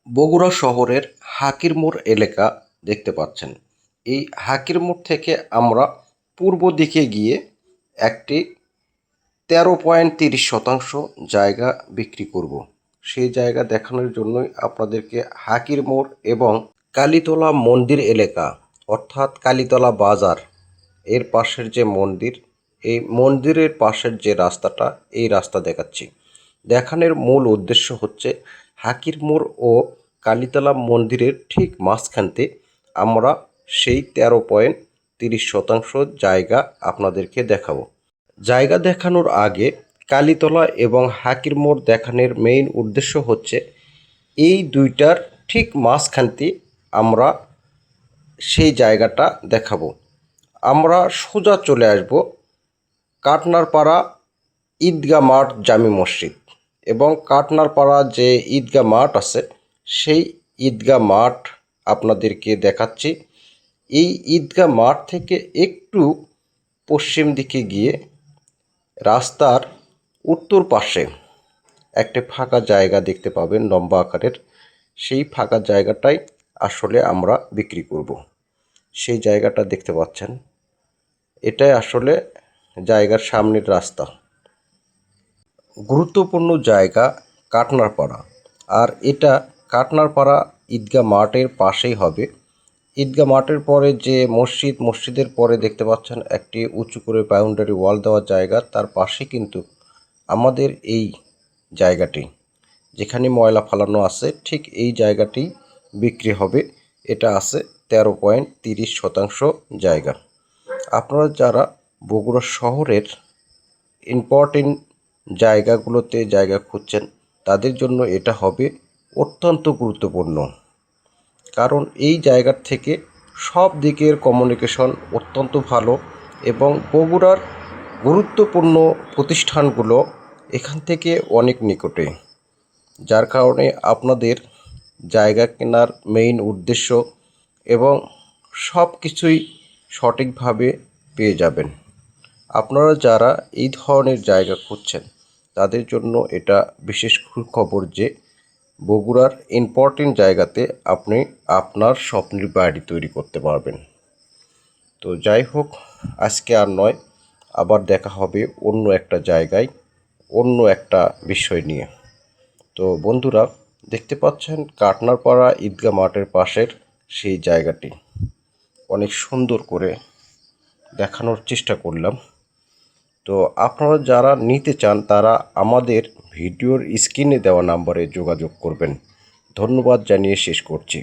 বগুড়া শহরের হাকির মোড় এলাকা দেখতে পাচ্ছেন। এই হাকির মোড় থেকে আমরা পূর্ব দিকে গিয়ে একটি 13.30% জায়গা বিক্রি করব। সেই জায়গা দেখানোর জন্যই আপনাদেরকে হাকির মোড় এবং কালীতলা মন্দির এলাকা অর্থাৎ কালীতলা বাজার এর পাশের যে মন্দির, এই মন্দিরের পাশের যে রাস্তাটা, এই রাস্তা দেখাচ্ছি। দেখানোর মূল উদ্দেশ্য হচ্ছে হাকির মোড় ও কালীতলা মন্দিরের ঠিক মাঝখানতে আমরা সেই 13.30% জায়গা আপনাদেরকে দেখাবো। জায়গা দেখানোর আগে কালীতলা এবং হাকির মোড় দেখানোর মেইন উদ্দেশ্য হচ্ছে এই দুইটার ঠিক মাঝখানতে আমরা সেই জায়গাটা দেখাবো। আমরা সোজা চলে আসব কাটনারপাড়া ঈদগাহ মাঠ জামি মসজিদ এবং কাটনারপাড়া যে ঈদগাহ মাঠ আছে সেই ঈদগাহ মাঠ আপনাদেরকে দেখাচ্ছি। এই ঈদগাহ মাঠ থেকে একটু পশ্চিম দিকে গিয়ে রাস্তার উত্তর পাশে একটা ফাঁকা জায়গা দেখতে পাবেন লম্বা আকারের। সেই ফাঁকা জায়গাটাই আসলে আমরা বিক্রি করব। সেই জায়গাটা দেখতে পাচ্ছেন, এটাই আসলে জায়গার সামনের রাস্তা। গুরুত্বপূর্ণ জায়গা কাটনারপাড়া, আর এটা কাটনারপাড়া ঈদগাহ মাঠের পাশেই হবে। ঈদগাহ মাঠের পরে যে মসজিদের পরে দেখতে পাচ্ছেন একটি উঁচু করে বাউন্ডারি ওয়াল দেওয়া জায়গা, তার পাশে কিন্তু আমাদের এই জায়গাটি যেখানে ময়লা ফালানো আছে ঠিক এই জায়গাটি বিক্রি হবে। এটা আছে 13.30% জায়গা। আপনারা যারা বগুড়া শহরের ইম্পর্টেন্ট জায়গাগুলোতে জায়গা খুঁজছেন তাদের জন্য এটা হবে অত্যন্ত গুরুত্বপূর্ণ, কারণ এই জায়গার থেকে সব দিকের কমিউনিকেশন অত্যন্ত ভালো এবং বগুড়ার গুরুত্বপূর্ণ প্রতিষ্ঠানগুলো এখান থেকে অনেক নিকটে, যার কারণে আপনাদের জায়গা কেনার মেইন উদ্দেশ্য এবং সব কিছুই সঠিকভাবে পেয়ে যাবেন। আপনারা যারা এই ধরনের জায়গা খুঁজছেন তাদের জন্য এটা বিশেষ খবর যে বগুড়ার ইম্পর্টেন্ট জায়গাতে আপনি আপনার স্বপ্নের বাড়ি তৈরি করতে পারবেন। তো যাই হোক, আজকে আর নয়, আবার দেখা হবে অন্য একটা জায়গায় অন্য একটা বিষয় নিয়ে। তো বন্ধুরা, দেখতে পাচ্ছেন কাটনারপাড়া ঈদগাহ মাঠের পাশের সেই জায়গাটি অনেক সুন্দর করে দেখানোর চেষ্টা করলাম। তো আপনারা যারা নিতে চান তারা আমাদের ভিডিওর স্ক্রিনে দেওয়া নাম্বারে যোগাযোগ করবেন। ধন্যবাদ জানিয়ে শেষ করছি।